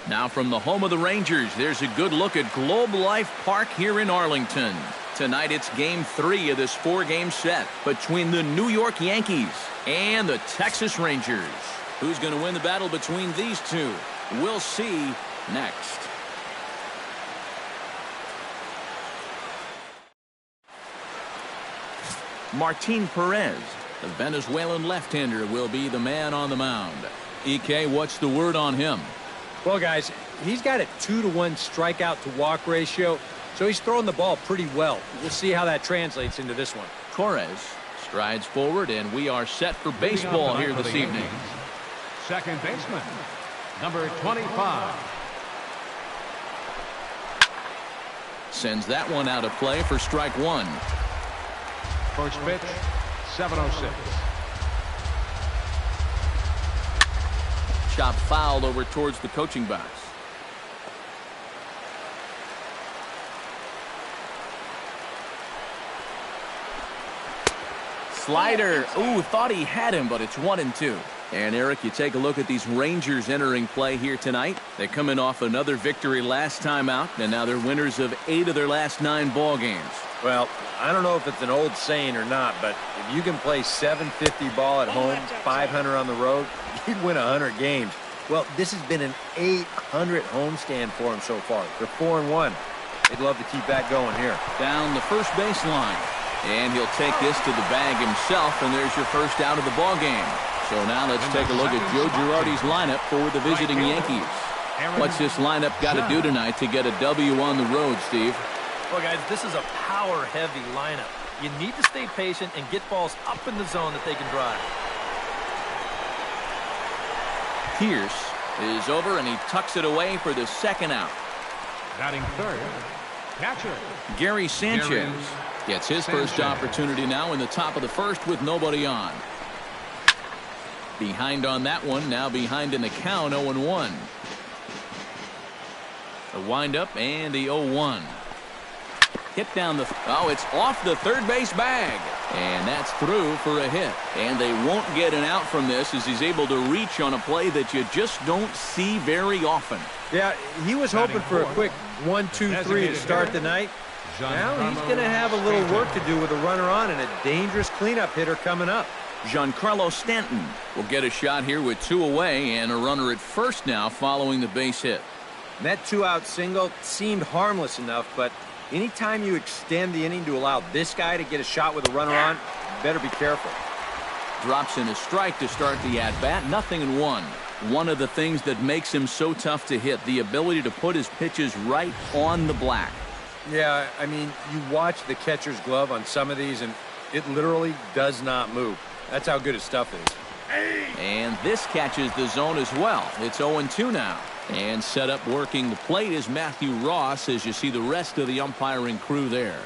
Now from the home of the Rangers, there's a good look at Globe Life Park here in Arlington. Tonight it's Game 3 of this 4-game set between the New York Yankees and the Texas Rangers. Who's going to win the battle between these two? We'll see next. Martin Perez, the Venezuelan left-hander, will be the man on the mound. EK, what's the word on him? Well, guys, he's got a 2-to-1 strikeout to walk ratio, so he's throwing the ball pretty well. We'll see how that translates into this one. Torres strides forward, and we are set for baseball here this evening. Second baseman, number 25. Sends that one out of play for strike one. First pitch, 7:06. Chop foul over towards the coaching box. Slider. Ooh, thought he had him, but it's 1-2. And Eric, you take a look at these Rangers entering play here tonight. They come in off another victory last time out, and now they're winners of 8 of their last 9 ball games. Well, I don't know if it's an old saying or not, but if you can play .750 ball at home, .500 on the road, you'd win 100 games. Well, this has been an .800 homestand for them so far. They're 4-1. They'd love to keep that going here. Down the first baseline. And he'll take this to the bag himself, and there's your first out of the ball game. So now let's take a look at Joe Girardi's lineup for the visiting Yankees. What's this lineup got to do tonight to get a W on the road, Steve? Well, guys, this is a power-heavy lineup. You need to stay patient and get balls up in the zone that they can drive. Pierce is over, and he tucks it away for the second out. Batting third, catcher Gary Sanchez gets his first opportunity now in the top of the first with nobody on. Behind on that one, now behind in the count, 0-1. The windup and the 0-1. Hit down the... Oh, it's off the third base bag. And that's through for a hit. And they won't get an out from this as he's able to reach on a play that you just don't see very often. Yeah, he was hoping for a quick 1-2-3 to start the night. Now he's going to have a little work to do with a runner on and a dangerous cleanup hitter coming up. Giancarlo Stanton will get a shot here with 2 away and a runner at first now following the base hit. And that 2-out single seemed harmless enough, but anytime you extend the inning to allow this guy to get a shot with a runner on, you better be careful. Drops in a strike to start the at-bat, 0-1. One of the things that makes him so tough to hit, the ability to put his pitches right on the black. Yeah, I mean, you watch the catcher's glove on some of these, and it literally does not move. That's how good his stuff is. And this catches the zone as well. It's 0-2 now. And set up working the plate is Matthew Ross as you see the rest of the umpiring crew there.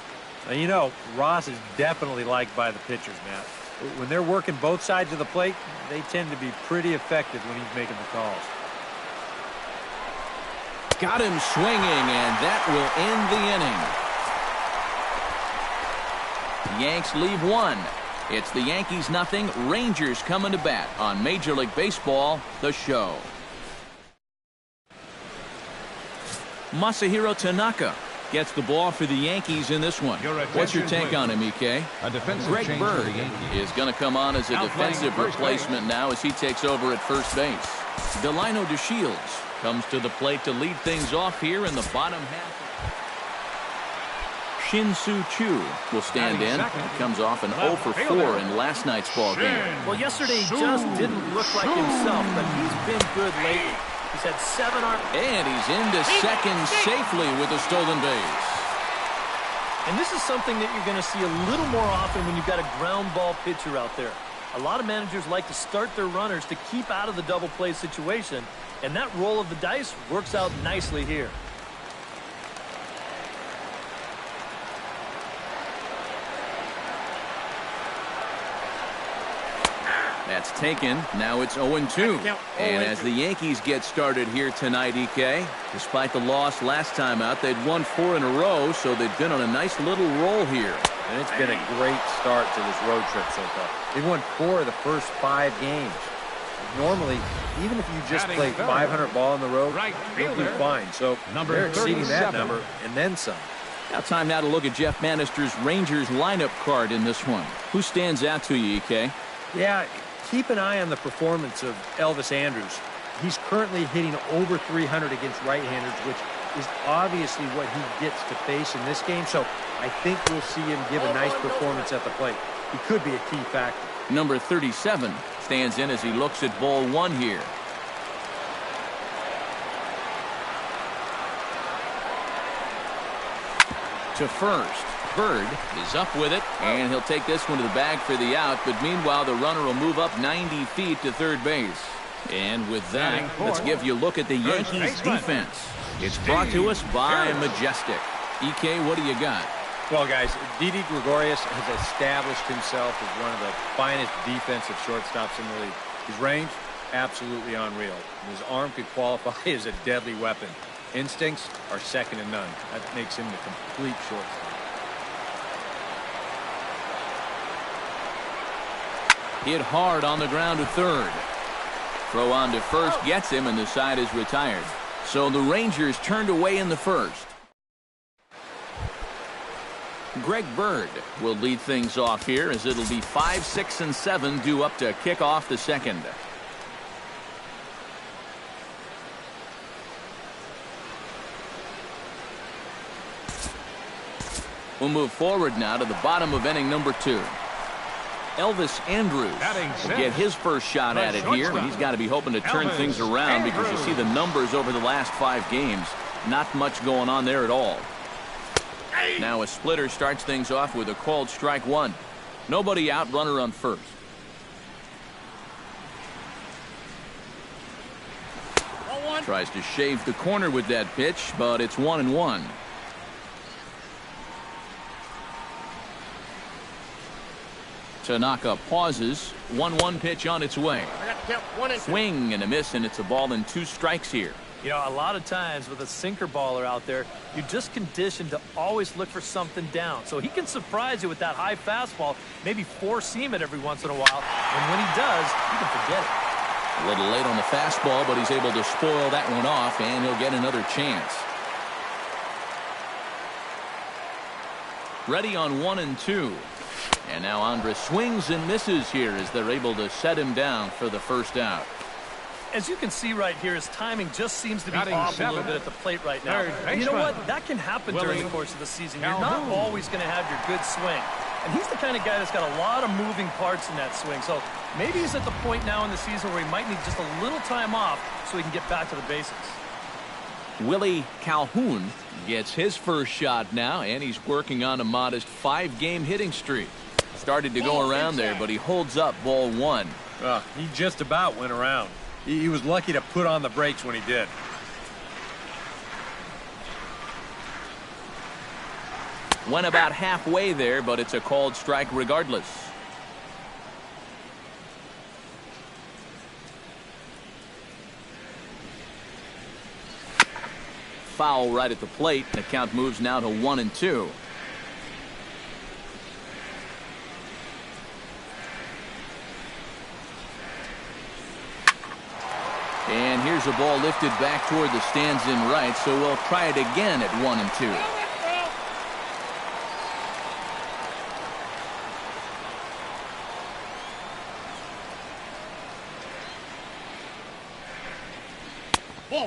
Now, you know, Ross is definitely liked by the pitchers, Matt. When they're working both sides of the plate, they tend to be pretty effective when he's making the calls. Got him swinging, and that will end the inning. Yanks leave 1. It's the Yankees nothing, Rangers coming to bat on Major League Baseball, the show. Masahiro Tanaka gets the ball for the Yankees in this one. What's your take on him, EK? Greg Bird is going to come on as a defensive replacement now as he takes over at first base. Delino DeShields comes to the plate to lead things off here in the bottom half. Shin-Soo Choo will stand in. He comes off an 0 for 4 in last night's ball game. Well, yesterday he just didn't look like himself, but he's been good lately. He's had 7 and he's into second safely with a stolen base. And this is something that you're going to see a little more often when you've got a ground ball pitcher out there. A lot of managers like to start their runners to keep out of the double play situation, and that roll of the dice works out nicely here. That's taken. Now it's 0-2. And as the Yankees get started here tonight, EK, despite the loss last time out, they'd won 4 in a row, so they've been on a nice little roll here. And it's been a great start to this road trip so far. They've won 4 of the first 5 games. Normally, even if you just Batting play third. 500 ball on the road, Right you'll do fielder, fine. So number they're exceeding that 37. number and then some. Now time now to look at Jeff Bannister's Rangers lineup card in this one. Who stands out to you, EK? Yeah, keep an eye on the performance of Elvis Andrus. He's currently hitting over 300 against right-handers, which is obviously what he gets to face in this game. So I think we'll see him give a nice performance at the plate. He could be a key factor. Number 37 stands in as he looks at ball one here. To first. Bird is up with it, and he'll take this one to the bag for the out, but meanwhile the runner will move up 90 feet to third base. And with that, let's give you a look at the Yankees defense. It's brought to us by Majestic. EK, what do you got? Well, guys, Didi Gregorius has established himself as one of the finest defensive shortstops in the league. His range, absolutely unreal. His arm could qualify as a deadly weapon. Instincts are second to none. That makes him the complete shortstop. Hit hard on the ground to third. Throw on to first gets him, and the side is retired. So the Rangers turned away in the first. Greg Bird will lead things off here as it'll be 5, 6, and 7 due up to kick off the second. We'll move forward now to the bottom of inning number 2. Elvis Andrus will get his first shot at it here. He's got to be hoping to turn things around because you see the numbers over the last 5 games. Not much going on there at all. Now a splitter starts things off with a called strike one. Nobody out, runner on first. Tries to shave the corner with that pitch, but it's 1-1. Tanaka pauses. 1-1 pitch on its way. Swing and a miss, and it's a ball and 2 strikes here. You know, a lot of times with a sinker baller out there, you're just conditioned to always look for something down. So he can surprise you with that high fastball, maybe 4-seam it every once in a while. And when he does, you can forget it. A little late on the fastball, but he's able to spoil that one off, and he'll get another chance. Ready on 1-2. And now Andrus swings and misses here as they're able to set him down for the first out. As you can see right here, his timing just seems to be off a little bit at the plate right now. And you know what? That can happen during the course of the season. You're not always going to have your good swing. And he's the kind of guy that's got a lot of moving parts in that swing. So maybe he's at the point now in the season where he might need just a little time off so he can get back to the basics. Willie Calhoun gets his first shot now, and he's working on a modest 5-game hitting streak. Started to go around there, but he holds up ball 1. He just about went around. He was lucky to put on the brakes when he did. Went about halfway there, but it's a called strike regardless. Foul right at the plate. The count moves now to 1-2. And here's a ball lifted back toward the stands in right, so we'll try it again at 1-2.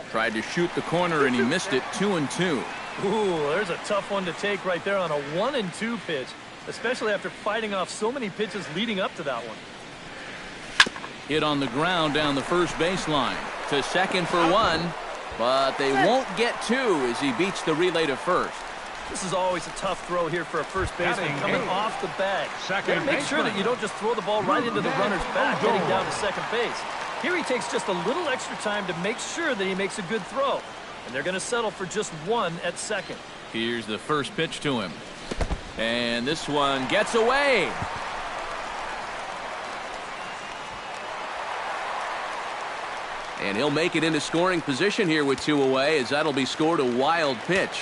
Tried to shoot the corner and he missed it. 2-2. Ooh, there's a tough one to take right there on a 1-2 pitch, especially after fighting off so many pitches leading up to that one. Hit on the ground down the first baseline. To second for 1, but they won't get 2 as he beats the relay to first. This is always a tough throw here for a first baseman coming off the bag. Make sure that you don't just throw the ball right into the runner's back, getting down to second base. Here he takes just a little extra time to make sure that he makes a good throw. And they're going to settle for just 1 at second. Here's the first pitch to him. And this one gets away. And he'll make it into scoring position here with 2 away, as that'll be scored a wild pitch.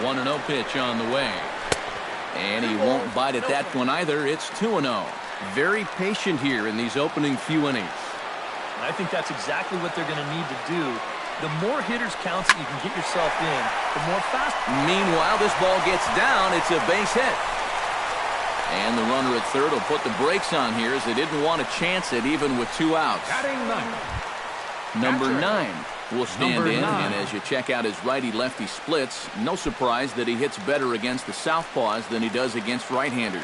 1-0 pitch on the way. And he won't bite at that one either. It's 2-0. Very patient here in these opening few innings. I think that's exactly what they're going to need to do. The more hitters counts that you can get yourself in, the more fast. Meanwhile, this ball gets down. It's a base hit. And the runner at third will put the brakes on here as they didn't want to chance it even with 2 outs. Batting ninth. Number 9 will stand in, and as you check out his righty-lefty splits, no surprise that he hits better against the southpaws than he does against right-handers.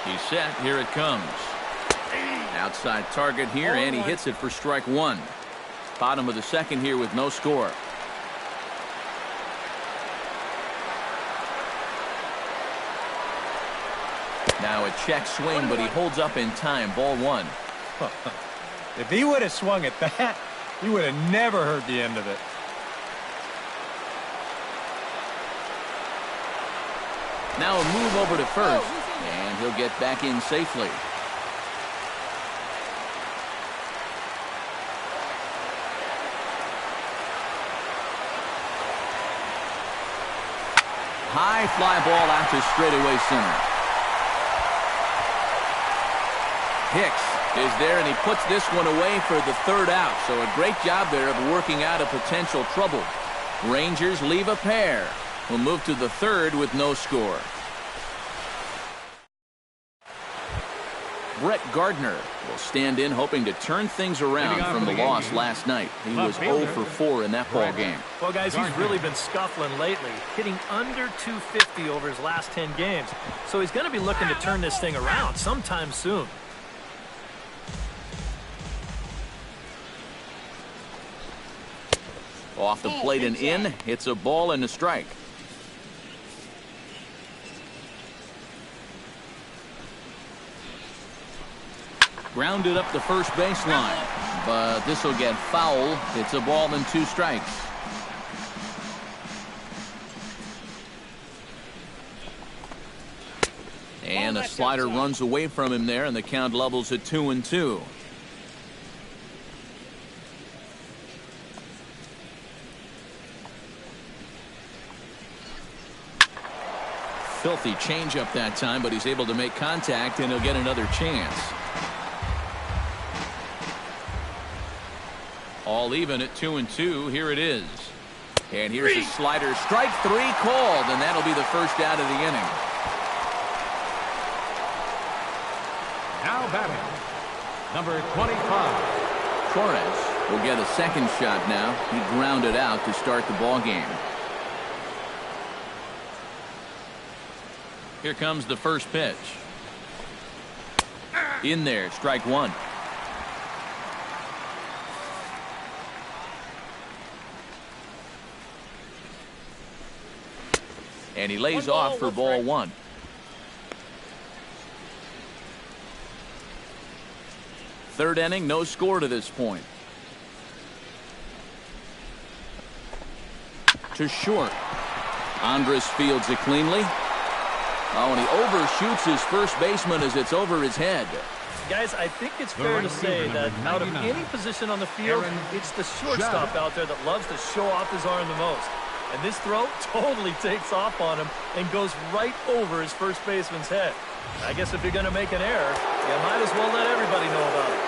He's set. Here it comes. Outside target here, and he hits it for strike 1. Bottom of the second here with no score. Now a check swing, but he holds up in time. Ball 1. If he would have swung at that, he would have never heard the end of it. Now a move over to first, and he'll get back in safely. High fly ball out to straightaway center. Hicks is there, and he puts this one away for the 3rd out. So a great job there of working out a potential trouble. Rangers leave a pair. We'll move to the 3rd with no score. Brett Gardner will stand in, hoping to turn things around from the loss last night. He was 0 for 4 in that ball game. Well, guys, he's really been scuffling lately, hitting under 250 over his last 10 games. So he's going to be looking to turn this thing around sometime soon. Off the plate and in. It's a ball and a strike. Grounded up the first baseline, but this will get foul. It's a ball and 2 strikes. And a slider runs away from him there, and the count levels at 2-2. Filthy changeup that time, but he's able to make contact, and he'll get another chance. All even at 2-2. Here it is. And here's a slider. Strike 3 called, and that'll be the first out of the inning. Now batting, number 25. Torres will get a second shot now. He grounded out to start the ball game. Here comes the first pitch. In there, strike 1. And he lays off for ball 1. Third inning, no score to this point. To short. Andrus fields it cleanly. Oh, and he overshoots his first baseman as it's over his head. Guys, I think it's fair to say that out of any position on the field, it's the shortstop out there that loves to show off his arm the most. And this throw totally takes off on him and goes right over his first baseman's head. I guess if you're going to make an error, you might as well let everybody know about it.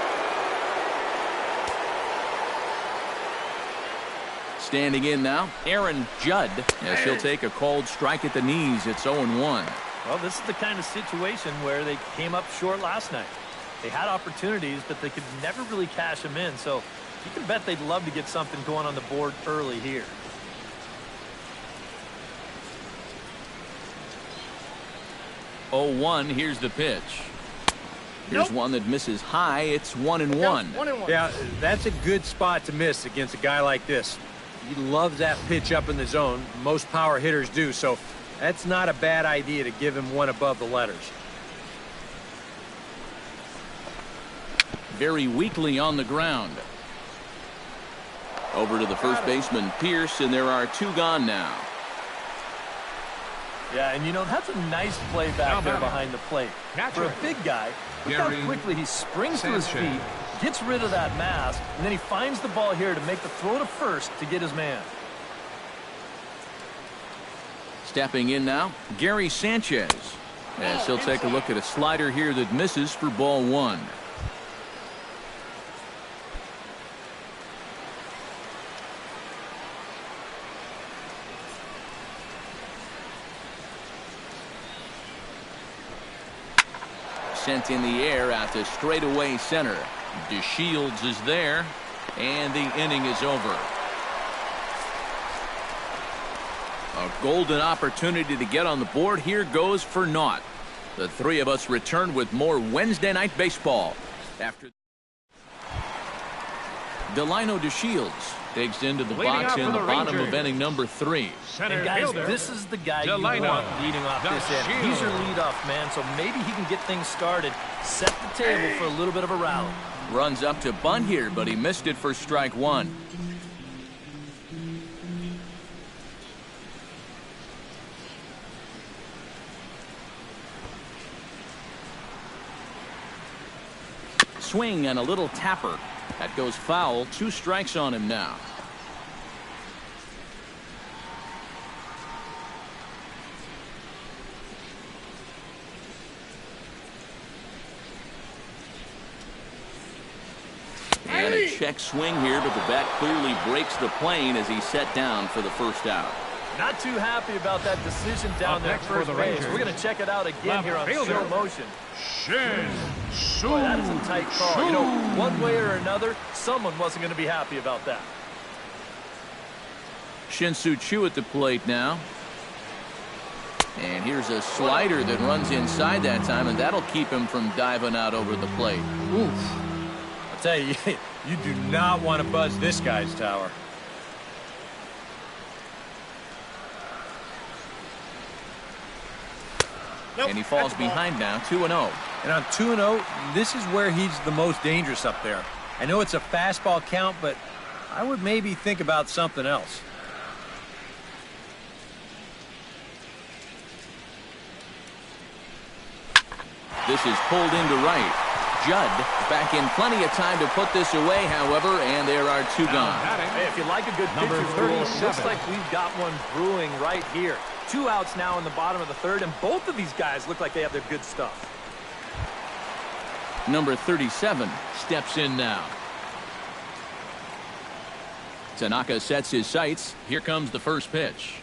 Standing in now, Aaron Judd, as he'll take a called strike at the knees. It's 0-1. Well, this is the kind of situation where they came up short last night. They had opportunities, but they could never really cash them in. So you can bet they'd love to get something going on the board early here. Oh, 1. Here's the pitch. Here's one that misses high. It's 1-1. Yeah, that's a good spot to miss against a guy like this. He loves that pitch up in the zone. Most power hitters do, so that's not a bad idea to give him one above the letters. Very weakly on the ground. Over to the first baseman, Pierce, and there are 2 gone now. Yeah, and you know, that's a nice play back there behind the plate. For a big guy, look how quickly he springs to his feet, gets rid of that mass, and then he finds the ball here to make the throw to first to get his man. Stepping in now, Gary Sanchez. As he'll take a look at a slider here that misses for ball one. Sent in the air out to straightaway center. DeShields is there, and the inning is over. A golden opportunity to get on the board here goes for naught. The three of us return with more Wednesday night baseball. After Delino DeShields digs into the box in the bottom of inning number 3. And guys, this is the guy you want leading off this inning. He's your leadoff man, so maybe he can get things started, set the table for a little bit of a rally. Runs up to bunt here, but he missed it for strike one. Swing and a little tapper. That goes foul. 2 strikes on him now. And a check swing here, but the bat clearly breaks the plane as he's set down for the first out. Not too happy about that decision down there first base. We're going to check it out again here on slow motion. Boy, that is a tight call. You know, one way or another, someone wasn't going to be happy about that. Shin-Soo Choo at the plate now. And here's a slider that runs inside that time, and that'll keep him from diving out over the plate. Oof. I'll tell you, you do not want to buzz this guy's tower. And he falls behind now, 2-0. And on 2-0, this is where he's the most dangerous up there. I know it's a fastball count, but I would maybe think about something else. This is pulled into right. Judd back in plenty of time to put this away, however, and there are 2 gone. Hey, if you like a good pitcher's duel, it looks like we've got one brewing right here. 2 outs now in the bottom of the 3rd, and both of these guys look like they have their good stuff. Number 37 steps in now. Tanaka sets his sights. Here comes the first pitch.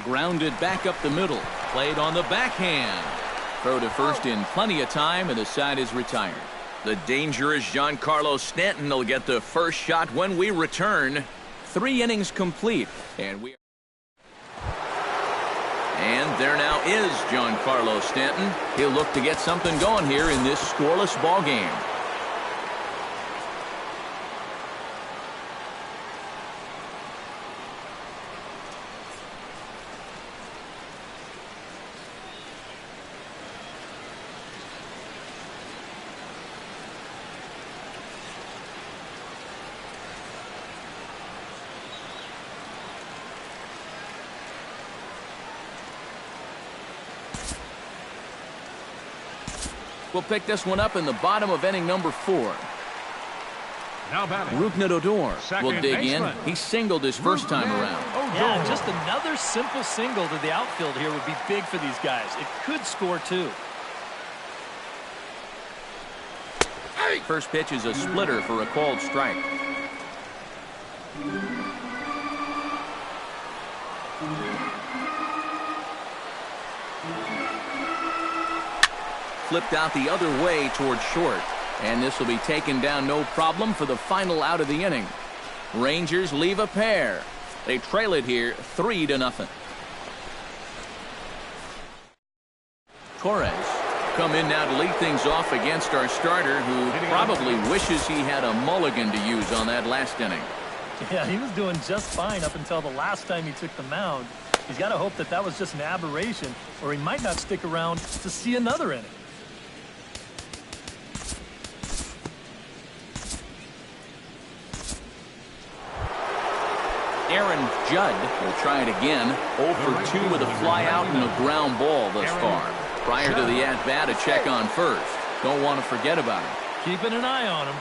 Grounded back up the middle. Played on the backhand. Throw to first in plenty of time, and the side is retired. The dangerous Giancarlo Stanton will get the first shot when we return. 3 innings complete, and there now is Giancarlo Stanton. He'll look to get something going here in this scoreless ball game. We'll pick this one up in the bottom of inning number 4. Now batting. Ruknet Odor will dig baseman. in. He singled his first time around. Yeah, just another simple single to the outfield here would be big for these guys. It could score 2. First pitch is a splitter for a called strike. Flipped out the other way towards short. And this will be taken down no problem for the final out of the inning. Rangers leave a pair. They trail it here 3-0. Torres come in now to lead things off against our starter, who probably wishes he had a mulligan to use on that last inning. Yeah, he was doing just fine up until the last time he took the mound. He's got to hope that that was just an aberration, or he might not stick around to see another inning. Aaron Judd will try it again. 0 for 2 with a fly out and a ground ball thus far. Prior to the at-bat, a check on first. Don't want to forget about him. Keeping an eye on him.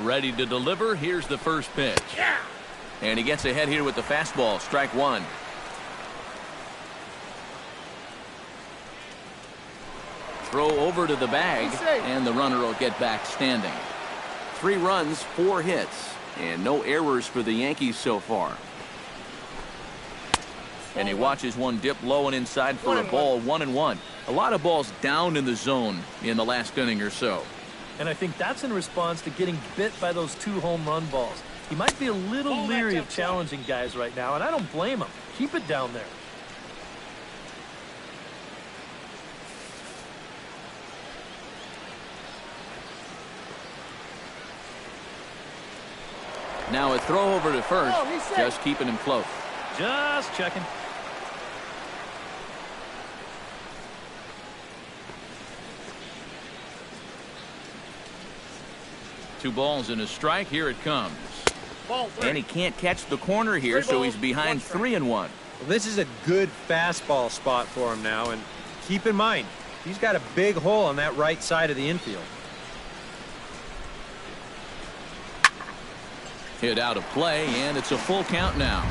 Ready to deliver. Here's the first pitch. And he gets ahead here with the fastball. Strike one. Throw over to the bag, and the runner will get back standing. 3 runs, 4 hits, and no errors for the Yankees so far. And he watches one dip low and inside for a ball, 1-1. A lot of balls down in the zone in the last inning or so. And I think that's in response to getting bit by those 2 home run balls. He might be a little leery of challenging guys right now, and I don't blame him. Keep it down there. Now a throw over to first, just keeping him close. Just checking. Two balls and a strike. Here it comes. And he can't catch the corner here, so he's behind 3-1. Well, this is a good fastball spot for him now, and keep in mind, he's got a big hole on that right side of the infield. Hit out of play, and it's a full count now.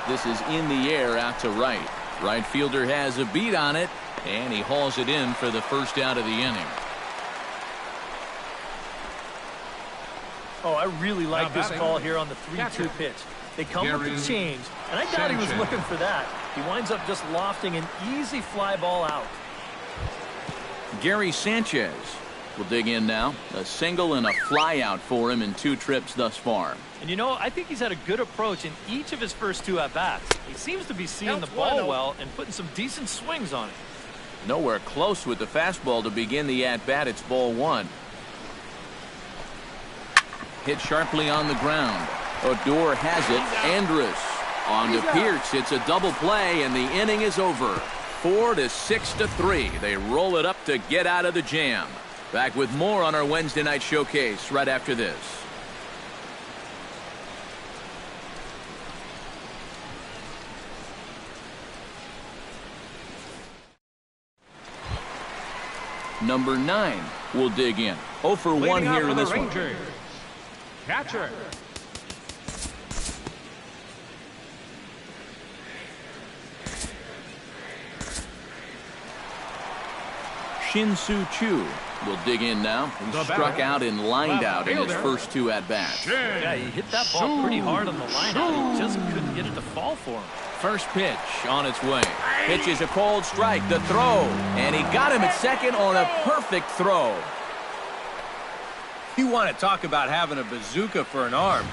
This is in the air out to right. Right fielder has a beat on it, and he hauls it in for the first out of the inning. Oh, I really like this call here on the 3-2 pitch. They come with the change, and I doubt he was looking for that. He winds up just lofting an easy fly ball out. Gary Sanchez will dig in now. A single and a fly out for him in 2 trips thus far. And you know, I think he's had a good approach in each of his first 2 at-bats. He seems to be seeing the ball well and putting some decent swings on it. Nowhere close with the fastball to begin the at-bat. It's ball 1. Hit sharply on the ground. Odor has it. Andrus on to Pierce. It's a double play, and the inning is over. 4-6-3. They roll it up to get out of the jam. Back with more on our Wednesday night showcase right after this. Number 9 will dig in. 0 for 1 here in this one. Catcher. Shin-Soo Choo will dig in now. He struck out and lined out in his first 2 at-bats. Yeah, he hit that ball pretty hard on the line out. He just couldn't get it to fall for him. First pitch on its way. Pitch is a cold strike. The throw. And he got him at second on a perfect throw. You want to talk about having a bazooka for an arm.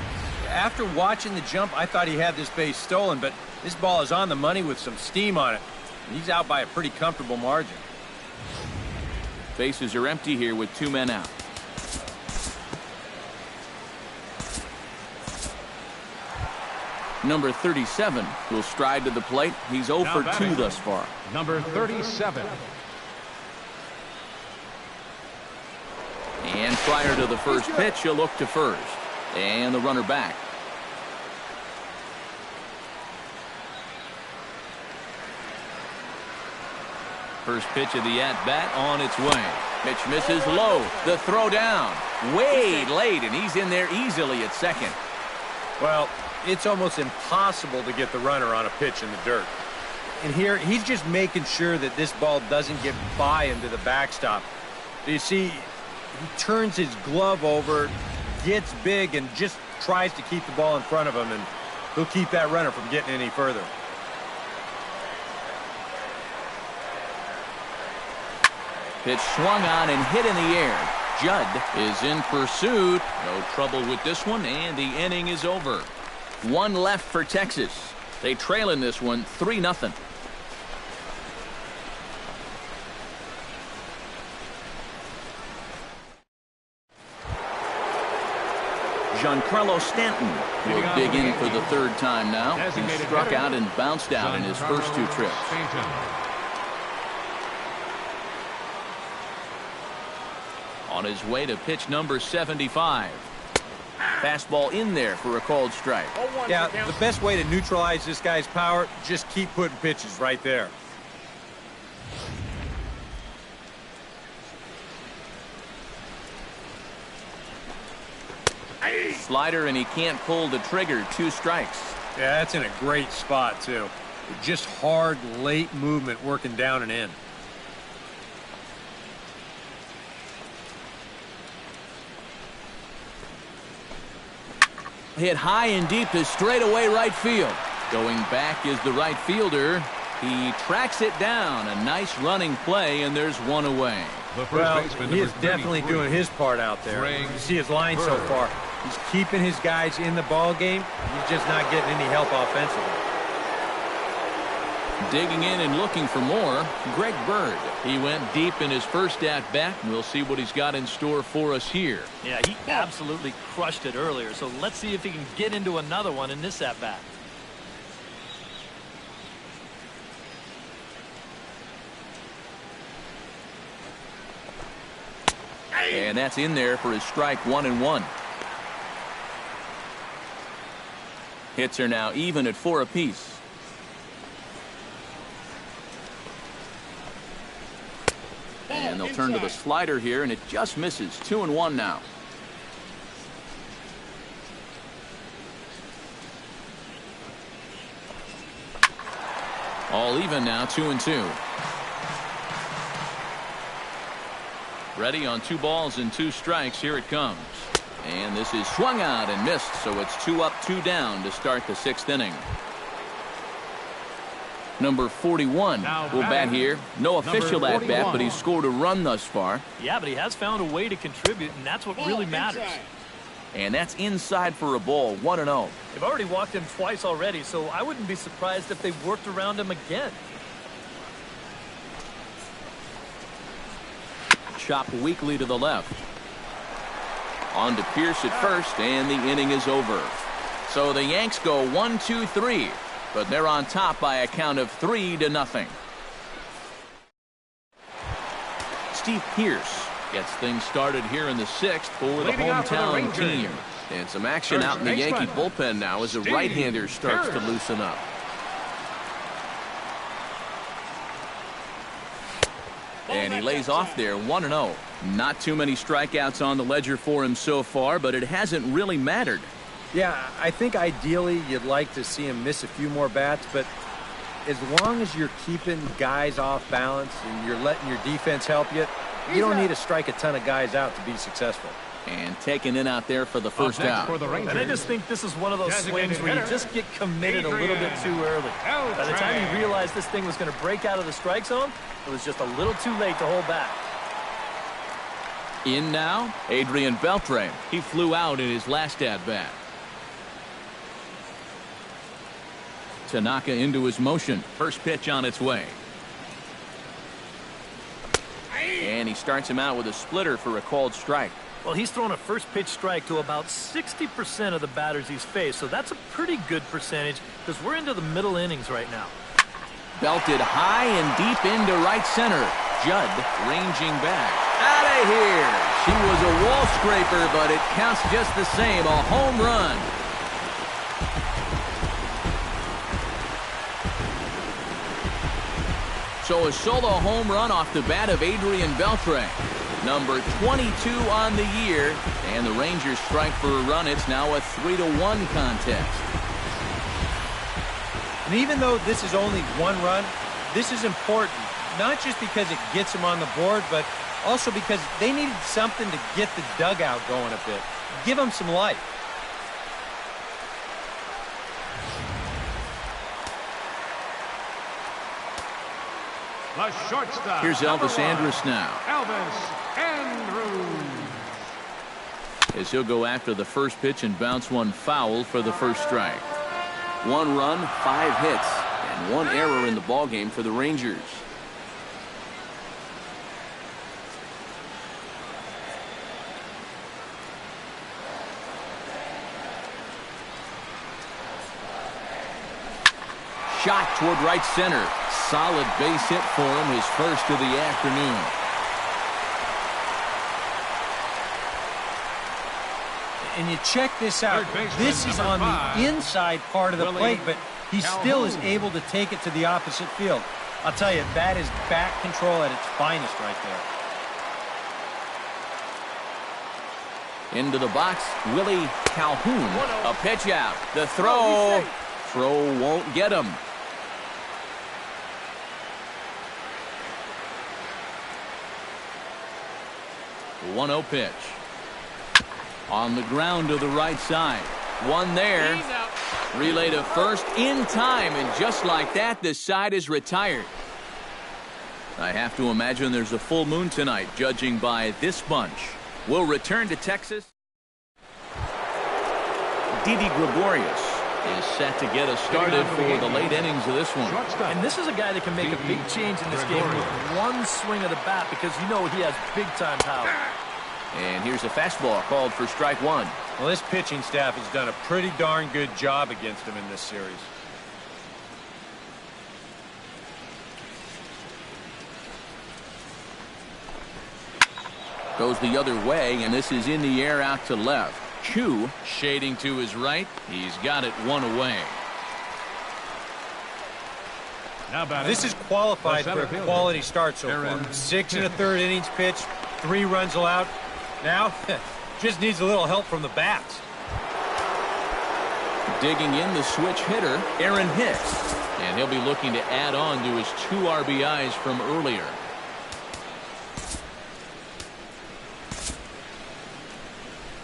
After watching the jump, I thought he had this base stolen, but this ball is on the money with some steam on it. He's out by a pretty comfortable margin. Bases are empty here with 2 men out. Number 37 will stride to the plate. He's 0 for 2 thus far. Number 37. And prior to the first pitch, he'll look to first. And the runner back. First pitch of the at-bat on its way. Pitch misses low. The throw down. Way late, and he's in there easily at second. Well, it's almost impossible to get the runner on a pitch in the dirt. And here, he's just making sure that this ball doesn't get by him to the backstop. You see, he turns his glove over, gets big, and just tries to keep the ball in front of him, and he'll keep that runner from getting any further. Pitch swung on and hit in the air. Judd is in pursuit. No trouble with this one, and the inning is over. 1 left for Texas. They trail in this one 3-0. Giancarlo Stanton will dig in for the 3rd time now. He struck out and bounced out in his first 2 trips. On his way to pitch number 75. Fastball in there for a called strike. Yeah, the best way to neutralize this guy's power, just keep putting pitches right there. slider, and he can't pull the trigger. 2 strikes. Yeah, that's in a great spot, too. Just hard, late movement working down and in. Hit high and deep to straightaway right field. Going back is the right fielder. He tracks it down. A nice running play, and there's 1 away. Well, he is definitely doing his part out there. You see his line so far. He's keeping his guys in the ball game. He's just not getting any help offensively. Digging in and looking for more, Greg Bird. He went deep in his first at-bat. We'll see what he's got in store for us here. Yeah, he absolutely crushed it earlier, so let's see if he can get into another one in this at-bat. And that's in there for his strike 1-1. Hits are now even at 4 apiece. And they'll turn to the slider here, and it just misses. 2-1 now. All even now, 2-2. Ready on 2 balls and 2 strikes. Here it comes. And this is swung out and missed, so it's 2 up, 2 down to start the 6th inning. Number 41 will bat here. No official at bat, but he's scored a run thus far. Yeah, but he has found a way to contribute, and that's what really matters. And that's inside for a ball. 1-0. They've already walked him twice already, so I wouldn't be surprised if they worked around him again. Chopped weakly to the left. On to Pierce at first, and the inning is over. So the Yanks go 1-2-3. But they're on top by a count of 3-0. Steve Pierce gets things started here in the 6th for the hometown team. And some action out in the Yankee bullpen now as a right-hander starts to loosen up. And he lays off there, 1-0. Not too many strikeouts on the ledger for him so far, but it hasn't really mattered. Yeah, I think ideally you'd like to see him miss a few more bats, but as long as you're keeping guys off balance and you're letting your defense help you, you don't need to strike a ton of guys out to be successful. And taken in out there for the first out. And I just think this is one of those swings where you just get committed a little bit too early. By the time you realized this thing was going to break out of the strike zone, it was just a little too late to hold back. In now, Adrian Beltre. He flew out in his last at-bat. Tanaka into his motion. First pitch on its way. And he starts him out with a splitter for a called strike. Well, he's thrown a first pitch strike to about 60% of the batters he's faced, so that's a pretty good percentage because we're into the middle innings right now. Belted high and deep into right center. Judd ranging back. Out of here. She was a wall scraper, but it counts just the same. A home run. So a solo home run off the bat of Adrian Beltre. Number 22 on the year. And the Rangers strike for a run. It's now a 3-1 contest. And even though this is only 1 run, this is important. Not just because it gets them on the board, but also because they needed something to get the dugout going a bit. Give them some life. The shortstop. Here's Elvis Andrus now. Elvis Andrus. As he'll go after the first pitch and bounce one foul for the first strike. 1 run, 5 hits, and 1 error in the ballgame for the Rangers. Shot toward right center. Solid base hit for him, his first of the afternoon. And you check this out. This is on the inside part of the plate, but he still is able to take it to the opposite field. I'll tell you, that is bat control at its finest right there. Into the box, Willie Calhoun. A pitch out. The throw. Throw won't get him. The 1-0 pitch. On the ground to the right side. One there. Relay to first in time, and just like that, this side is retired. I have to imagine there's a full moon tonight, judging by this bunch. We'll return to Texas. Didi Gregorius is set to get us started for the late innings of this one. And this is a guy that can make a big change in this game with one swing of the bat, because you know he has big-time power. And here's a fastball called for strike one. Well, this pitching staff has done a pretty darn good job against him in this series. Goes the other way, and this is in the air out to left. Chu shading to his right. He's got it one away. This is qualified for a quality start so far. 6 1/3 innings pitched, 3 runs allowed. Now, just needs a little help from the bats. Digging in the switch hitter, Aaron Hicks. And he'll be looking to add on to his 2 RBIs from earlier.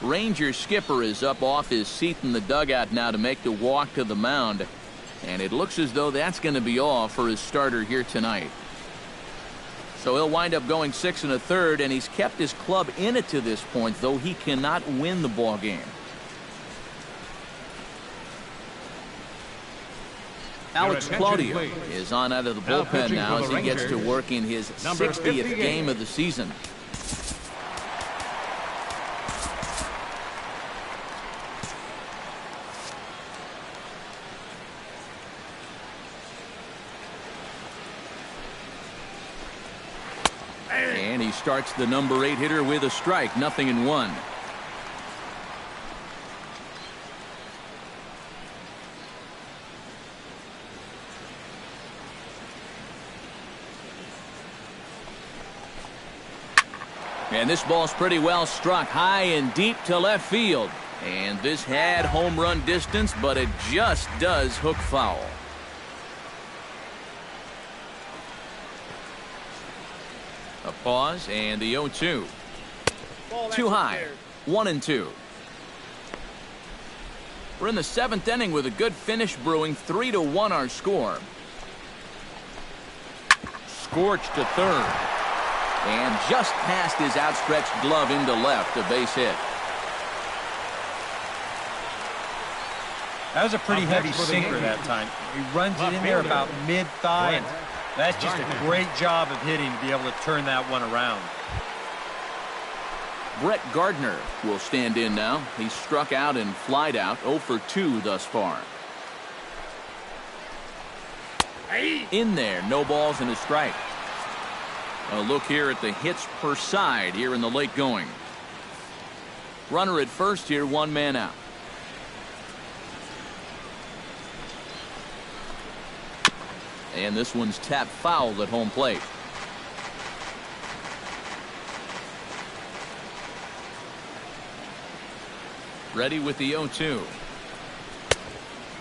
Ranger skipper is up off his seat in the dugout now to make the walk to the mound. And it looks as though that's going to be all for his starter here tonight. So he'll wind up going 6 1/3, and he's kept his club in it to this point, though he cannot win the ball game. Alex Claudio is on out of the bullpen now as he gets to work in his 60th game of the season. And he starts the number 8 hitter with a strike, 0-1. And this ball's pretty well struck high and deep to left field. And this had home run distance, but it just does hook foul. A pause and the 0-2. Too high. 1-2. We're in the 7th inning with a good finish brewing. 3-1 our score. Scorched to third. And just past his outstretched glove into left, a base hit. That was a pretty heavy sinker that time. He runs it in there about mid-thigh, and that's just a great job of hitting to be able to turn that one around. Brett Gardner will stand in now. He's struck out and flied out, 0 for 2 thus far. In there, no balls and a strike. A look here at the hits per side here in the late going. Runner at first here, 1 man out. And this one's tapped foul at home plate. Ready with the 0-2.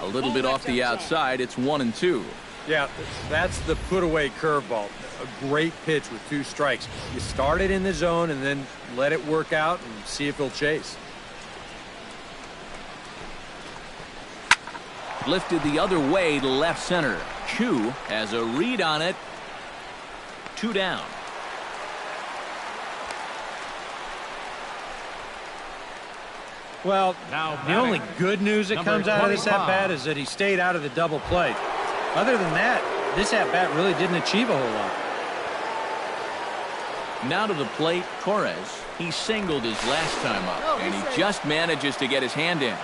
A little bit off the outside. It's 1-2. Yeah, that's the put-away curveball. A great pitch with 2 strikes. You start it in the zone and then let it work out and see if he'll chase. Lifted the other way to left center. Chu has a read on it. 2 down. Well, the only good news that comes out of this at-bat is that he stayed out of the double play. Other than that, this at-bat really didn't achieve a whole lot. Now to the plate, Torres. He singled his last time up, and he just manages to get his hand in.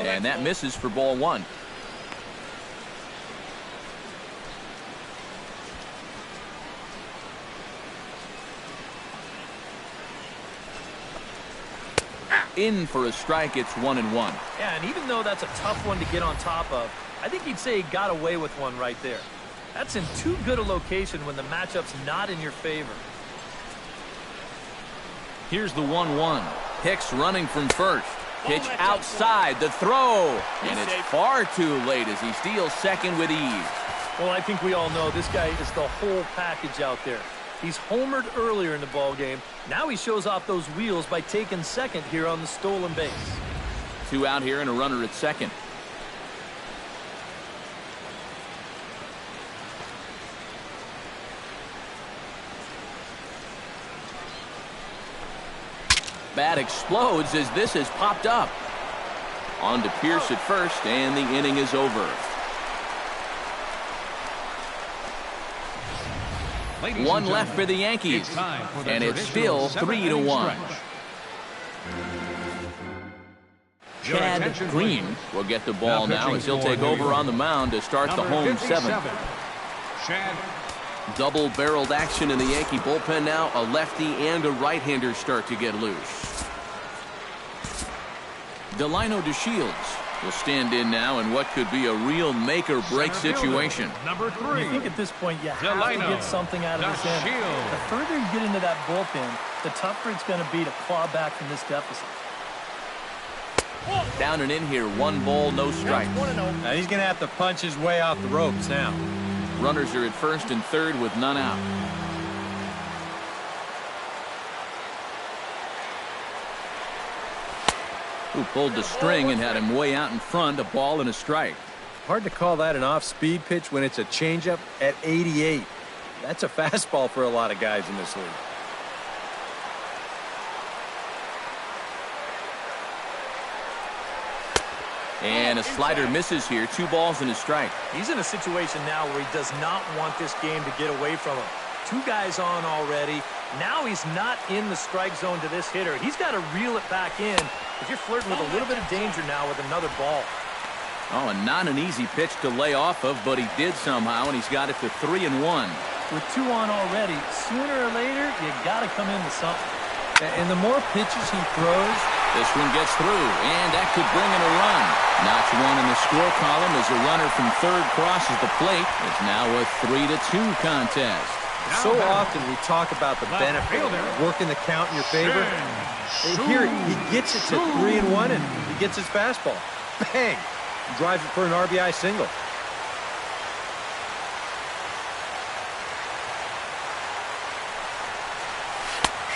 And that misses for ball 1. In for a strike. It's 1-1. Yeah, and even though that's a tough one to get on top of, I think he'd say he got away with one right there. That's in too good a location when the matchup's not in your favor. Here's the 1-1. Hicks running from first. Pitch outside, the throw. And it's far too late as he steals second with ease. Well, I think we all know this guy is the whole package out there. He's homered earlier in the ballgame. Now he shows off those wheels by taking second here on the stolen base. 2 out here and a runner at second. Bat explodes as this has popped up. On to Pierce at first, and the inning is over. One left for the Yankees, and it's still 3-1. Chad Green will get the ball now as he'll take over on the mound to start the home 7th. Double-barreled action in the Yankee bullpen now. A lefty and a right-hander start to get loose. Delino DeShields will stand in now in what could be a real make-or-break situation. Number 3. You think at this point you have to get something out of this inning. The further you get into that bullpen, the tougher it's going to be to claw back from this deficit. Down and in here, 1 ball, no strikes. Now he's going to have to punch his way off the ropes now. Runners are at first and third with none out. Who pulled the string and had him way out in front, a ball and a strike. Hard to call that an off-speed pitch when it's a changeup at 88. That's a fastball for a lot of guys in this league. And a slider misses here. 2 balls and a strike. He's in a situation now where he does not want this game to get away from him. 2 guys on already. Now he's not in the strike zone to this hitter. He's got to reel it back in if you're flirting with a little bit of danger now with another ball. Oh, and not an easy pitch to lay off of, but he did somehow, and he's got it to 3-1. With 2 on already, sooner or later, you got to come into something. And the more pitches he throws, this one gets through, and that could bring in a run. Notch 1 in the score column as a runner from third crosses the plate. It's now a 3-2 contest. so often we talk about the benefit of working the count in your favor. Here, he gets it to 3-1, and he gets his fastball. Bang! He drives it for an RBI single.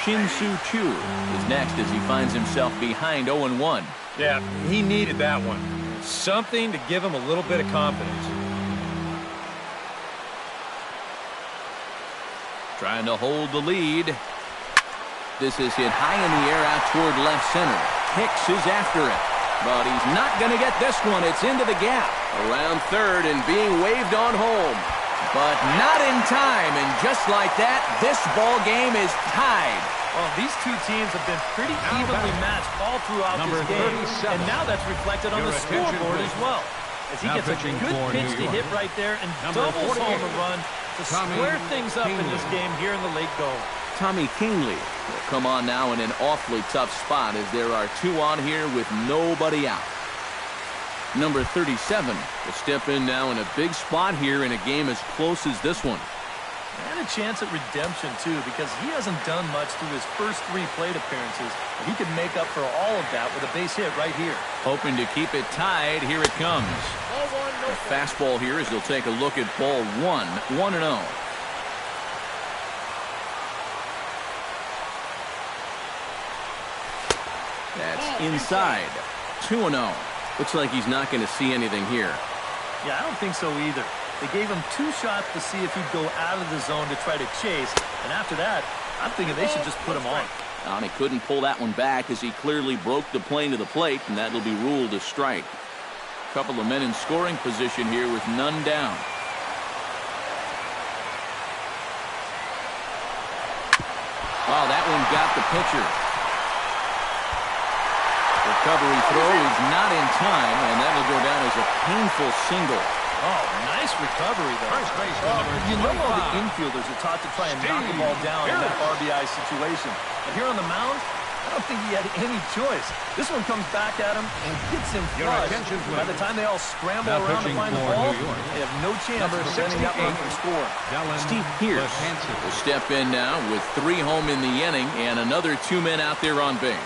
Shin-Soo Choo is next as he finds himself behind 0-1. Yeah, he needed that one. Something to give him a little bit of confidence. Trying to hold the lead. This is hit high in the air out toward left center. Hicks is after it, but he's not going to get this one. It's into the gap. Around third and being waved on home. But not in time, and just like that, this ball game is tied. Well, these two teams have been pretty evenly matched all throughout this game, and now that's reflected on the scoreboard as well. As he gets a good pitch to hit right there and doubles home a run to square things up in this game here in the late going. Tommy Kingley will come on now in an awfully tough spot as there are two on here with nobody out. Number 37 will step in now in a big spot here in a game as close as this one. And a chance at redemption, too, because he hasn't done much through his first 3 plate appearances. But he could make up for all of that with a base hit right here. Hoping to keep it tied. Here it comes. A fastball here as they'll take a look at ball 1, 1-0. That's inside. 2-0. Looks like he's not going to see anything here. Yeah, I don't think so either. They gave him 2 shots to see if he'd go out of the zone to try to chase. And after that, I'm thinking they should just put him on. And he couldn't pull that one back as he clearly broke the plane to the plate, and that'll be ruled a strike. A couple of men in scoring position here with none down. Oh, that one got the pitcher. Recovery throw is not in time, and that'll go down as a painful single. Oh, nice recovery, though. You know all the infielders are taught to try and knock the ball down in that RBI situation. But here on the mound, I don't think he had any choice. This one comes back at him and hits him flush. By the time they all scramble around to find the ball, they have no chance of preventing that run from scoring. Steve Pierce will step in now with 3 home in the inning and another 2 men out there on base.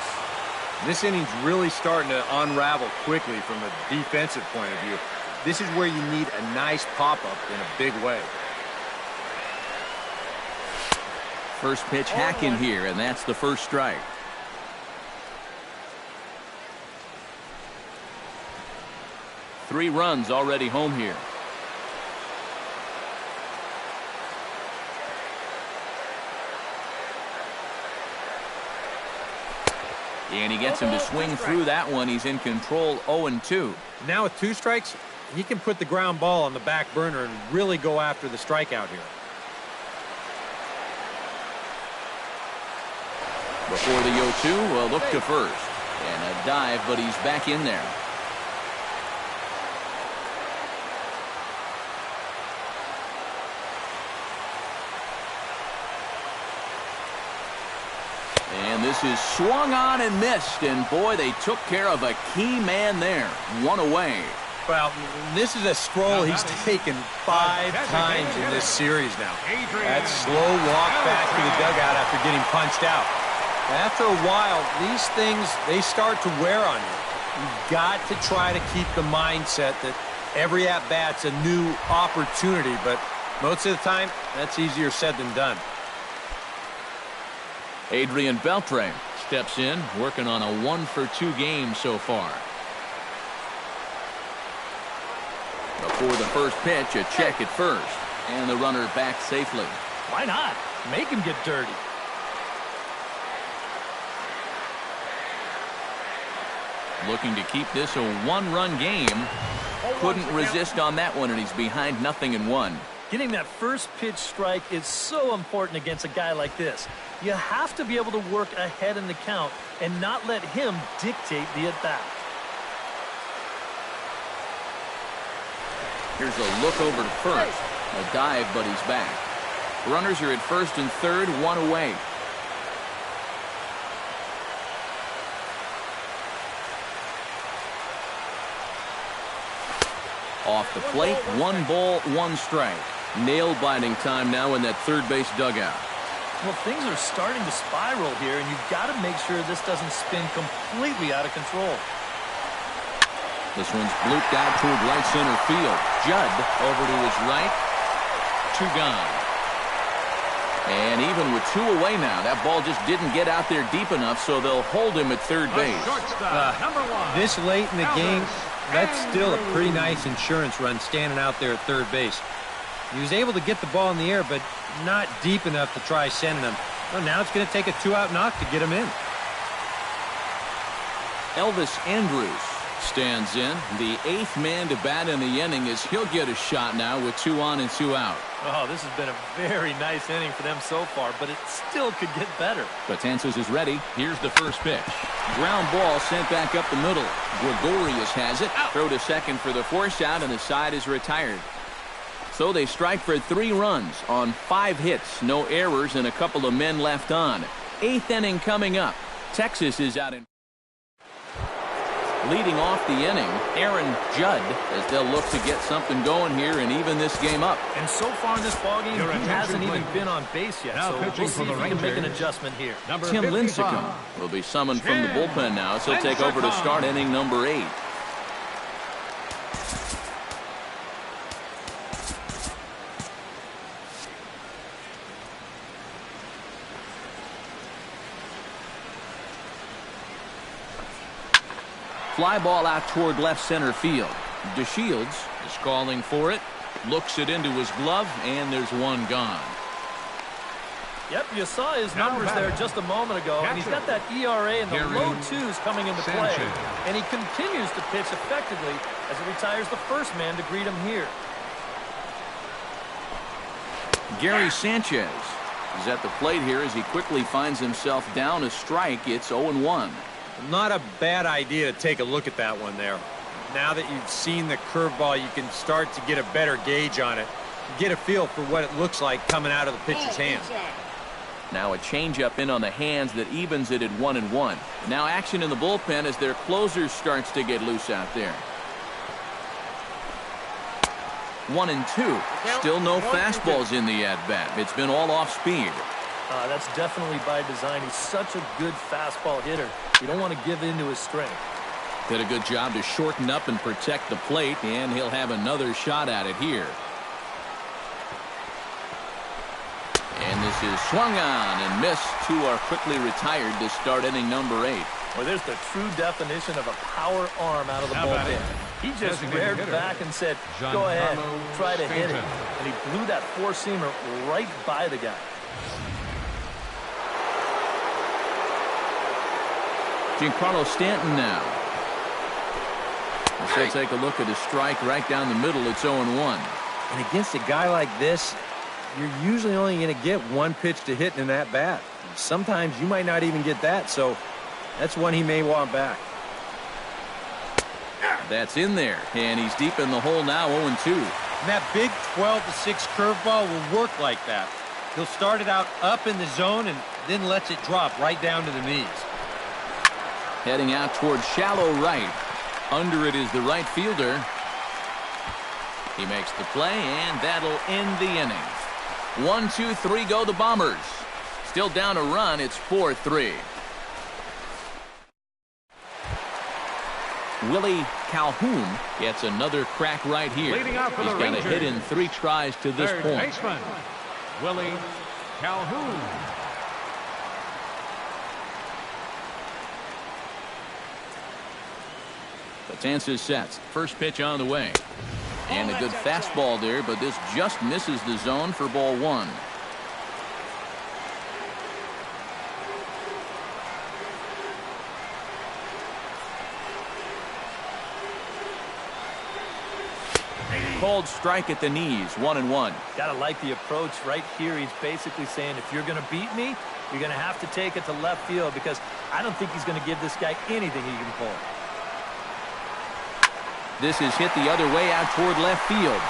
This inning's really starting to unravel quickly from a defensive point of view. This is where you need a nice pop-up in a big way. First pitch hack in here, and that's the first strike. Three runs already home here. And he gets him to swing through that one. He's in control, 0-2. Now with 2 strikes, he can put the ground ball on the back burner and really go after the strikeout here. Before the 0-2, a look to first. And a dive, but he's back in there. And this is swung on and missed. And boy, they took care of a key man there. 1 away. Well, this is a stroll he's taken 5 times in this series now. That slow walk back to the dugout after getting punched out. After a while, these things, they start to wear on you. You've got to try to keep the mindset that every at-bat's a new opportunity, but most of the time, that's easier said than done. Adrian Beltre steps in, working on a 1-for-2 game so far. Before the first pitch, a check at first. And the runner back safely. Why not? Make him get dirty. Looking to keep this a 1-run game. Couldn't resist on that one, and he's behind 0-1. Getting that first pitch strike is so important against a guy like this. You have to be able to work ahead in the count and not let him dictate the at-bat. Here's a look over to first. A dive, but he's back. Runners are at first and third, 1 away. Off the plate, 1 ball, 1 strike. Nail-biting time now in that third base dugout. Well, things are starting to spiral here, and you've got to make sure this doesn't spin completely out of control. This one's blooped out toward right center field. Judd over to his right. 2 gone. And even with 2 away now, that ball just didn't get out there deep enough, so they'll hold him at third base. This late in the game, that's still a pretty nice insurance run standing out there at third base. He was able to get the ball in the air, but not deep enough to try sending him. Well, now it's going to take a 2-out knock to get him in. Elvis Andrus stands in. The 8th man to bat in the inning as he'll get a shot now with 2 on and 2 out. Oh, this has been a very nice inning for them so far, but it still could get better. Betances is ready. Here's the first pitch. Ground ball sent back up the middle. Gregorius has it. Throw to second for the force out, and the side is retired. So they strike for 3 runs on 5 hits. No errors and a couple of men left on. 8th inning coming up. Texas is out in. Leading off the inning, Aaron Judd, as they'll look to get something going here and even this game up. And so far in this ballgame, he hasn't even been on base yet, so we'll see if he can make an adjustment here. Tim Lincecum will be summoned from the bullpen now, so he'll take over to start inning number 8. Fly ball out toward left center field. DeShields is calling for it. Looks it into his glove, and there's 1 gone. Yep, you saw his numbers there just a moment ago, and he's got that ERA in the low 2s coming into play. And he continues to pitch effectively as he retires the first man to greet him here. Gary Sanchez is at the plate here as he quickly finds himself down a strike. It's 0-1. Not a bad idea to take a look at that one there. Now that you've seen the curveball, you can start to get a better gauge on it. Get a feel for what it looks like coming out of the pitcher's hand. Now a changeup in on the hands that evens it at 1-1. Now action in the bullpen as their closer starts to get loose out there. 1-2. Still no fastballs in the at-bat. It's been all off speed. That's definitely by design. He's such a good fastball hitter. You don't want to give in to his strength. Did a good job to shorten up and protect the plate, and he'll have another shot at it here. And this is swung on and missed. Two are quickly retired to start inning number 8. Well, there's the true definition of a power arm out of the bullpen. He just reared back and said, go ahead, try to hit it. And he blew that four-seamer right by the guy. Giancarlo Stanton now. So take a look at his strike right down the middle. It's 0-1. And against a guy like this, you're usually only going to get one pitch to hit in that bat. Sometimes you might not even get that, so that's one he may want back. That's in there, and he's deep in the hole now, 0-2. And that big 12-6 curveball will work like that. He'll start it out up in the zone and then lets it drop right down to the knees. Heading out towards shallow right. Under it is the right fielder. He makes the play, and that'll end the inning. 1, 2, 3 go the Bombers. Still down a run. It's 4-3. Willie Calhoun gets another crack right here. Leading out for He's the got a Rangers, hit in 3 tries to this third point. baseman, Willie Calhoun. Batanzas sets. First pitch on the way. And a good fastball there, but this just misses the zone for ball 1. Called strike at the knees, 1-1. Gotta like the approach right here. He's basically saying, if you're going to beat me, you're going to have to take it to left field, because I don't think he's going to give this guy anything he can pull. This is hit the other way out toward left field.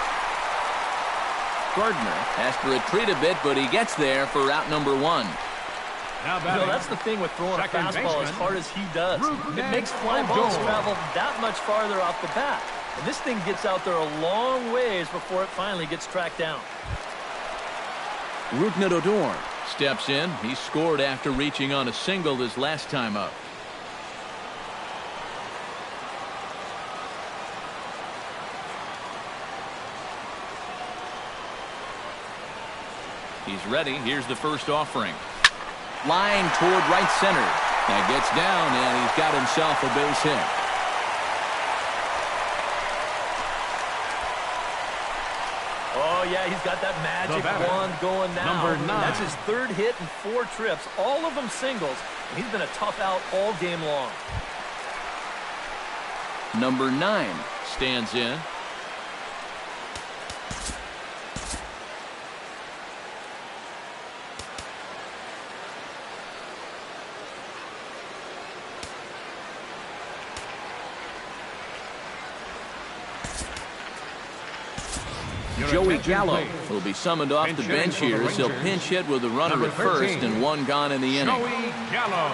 Gardner has to retreat a bit, but he gets there for route number 1. That's the thing with throwing a fastball as hard as he does. It makes fly balls travel that much farther off the bat. And this thing gets out there a long ways before it finally gets tracked down. Rougned Odor steps in. He scored after reaching on a single his last time up. He's ready. Here's the first offering. Line toward right center. That gets down, and he's got himself a base hit. Oh, yeah, he's got that magic wand going now. Number 9. That's his 3rd hit in 4 trips, all of them singles. And he's been a tough out all game long. Number 9 stands in. Joey Gallo will be summoned off the bench here as he'll pinch hit with a runner at first and 1 gone in the inning. Joey Gallo.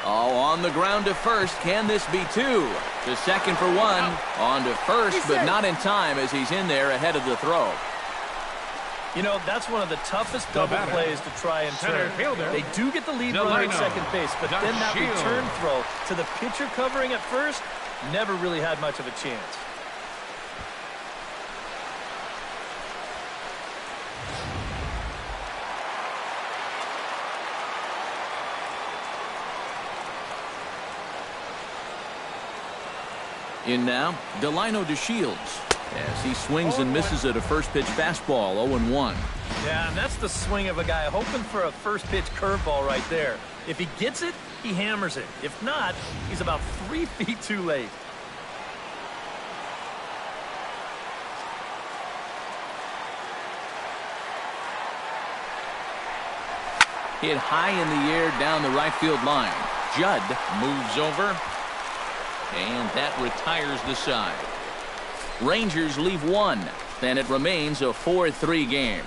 Oh, on the ground to first. Can this be 2? To second for 1. On to first, but not in time as he's in there ahead of the throw. You know, that's one of the toughest double plays to try and turn. They do get the lead runner at second base, but then that return throw to the pitcher covering at first never really had much of a chance. In now, Delino DeShields. As he swings and misses at a first pitch fastball, 0-1. Yeah, and that's the swing of a guy hoping for a first pitch curveball right there. If he gets it, he hammers it. If not, he's about 3 feet too late. Hit high in the air down the right field line. Judd moves over, and that retires the side. Rangers leave one, and it remains a 4-3 game.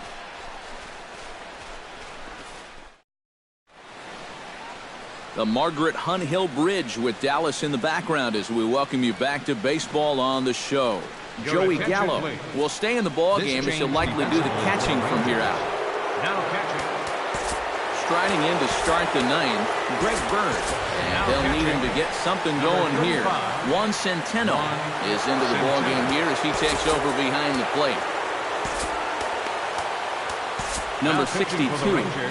The Margaret Hunt Hill Bridge with Dallas in the background as we welcome you back to baseball on the show. Joey Gallo will stay in the ball game as he'll likely do the catching from here out. Now catching. Striding in to start the ninth, Greg Bird. And they'll need him to get something going here. Juan Centeno is into the ball game here as he takes over behind the plate. Number 62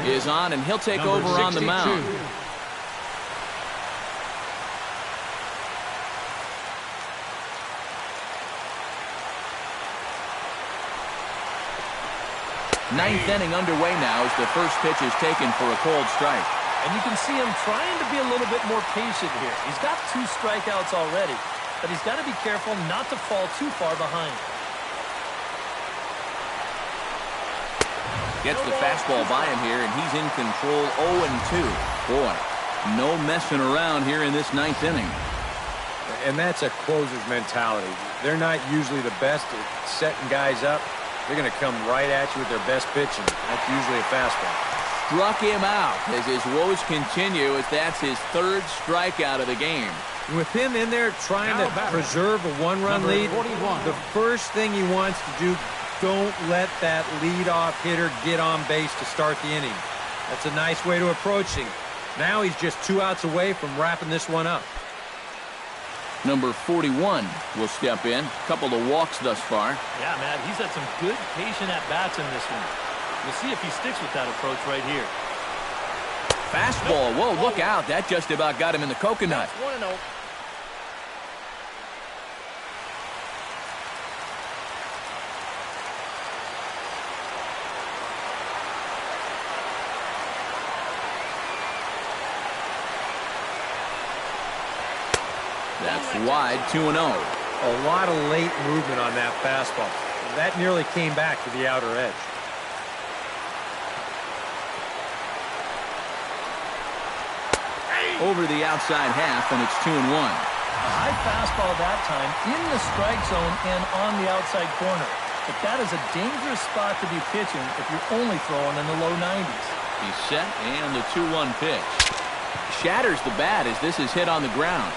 is on, and he'll take over on the mound. Ninth inning underway now as the first pitch is taken for a cold strike. And you can see him trying to be a little bit more patient here. He's got 2 strikeouts already, but he's got to be careful not to fall too far behind. Gets the fastball by him here, and he's in control 0-2. Boy, no messing around here in this ninth inning. And that's a closer's mentality. They're not usually the best at setting guys up. They're going to come right at you with their best pitch, and that's usually a fastball. Struck him out as his woes continue as that's his 3rd strikeout of the game. With him in there trying to preserve a 1-run lead, the first thing he wants to do, don't let that leadoff hitter get on base to start the inning. That's a nice way to approach him. Now he's just 2 outs away from wrapping this one up. Number 41 will step in. Couple of walks thus far. Yeah, Matt, he's had some good patient at-bats in this one. We'll see if he sticks with that approach right here. Fastball. Whoa, look out. That just about got him in the coconut. 1-0. That's wide, 2-0. A lot of late movement on that fastball. That nearly came back to the outer edge. Over the outside half, and it's 2-1. A high fastball that time in the strike zone and on the outside corner. But that is a dangerous spot to be pitching if you're only throwing in the low 90s. He's set, and the 2-1 pitch. Shatters the bat as this is hit on the ground.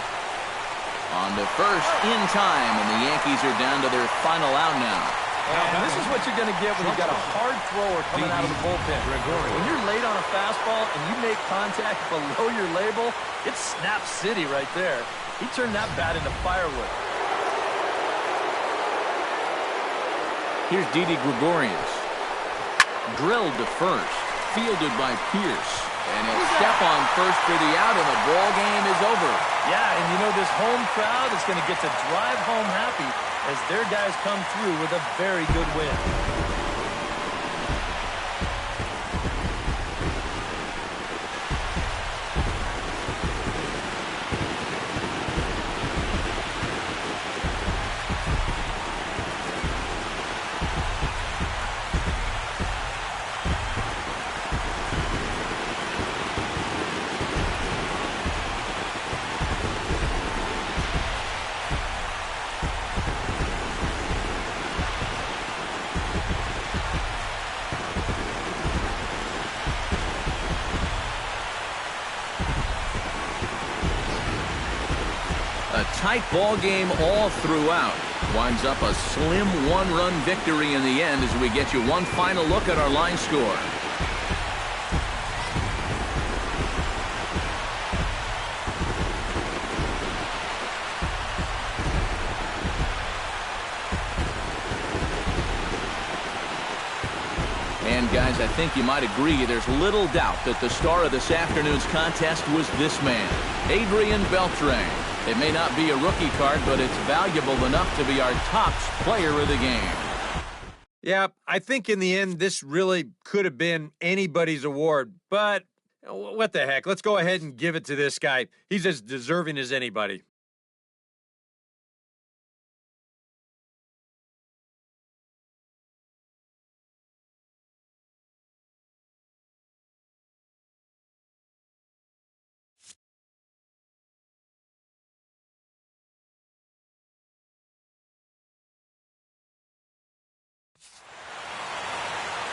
On to first in time, and the Yankees are down to their final out now. And this is what you're going to get when you've got a hard thrower coming out of the bullpen. When you're late on a fastball and you make contact below your label, it's snap city right there. He turned that bat into firewood. Here's Didi Gregorius. Drilled to first, fielded by Pierce. And he'll step on first for the out, and the ball game is over. Yeah, and you know this home crowd is going to get to drive home happy as their guys come through with a very good win. A tight ball game all throughout. Winds up a slim 1-run victory in the end as we get you one final look at our line score. And guys, I think you might agree there's little doubt that the star of this afternoon's contest was this man, Adrian Beltre. It may not be a rookie card, but it's valuable enough to be our top player of the game. Yeah, I think in the end, this really could have been anybody's award, but what the heck? Let's go ahead and give it to this guy. He's as deserving as anybody.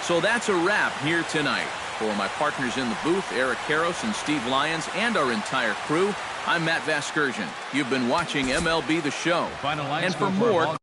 So that's a wrap here tonight. For my partners in the booth, Eric Karros and Steve Lyons, and our entire crew, I'm Matt Vasgersian. You've been watching MLB The Show. Final line And for score more...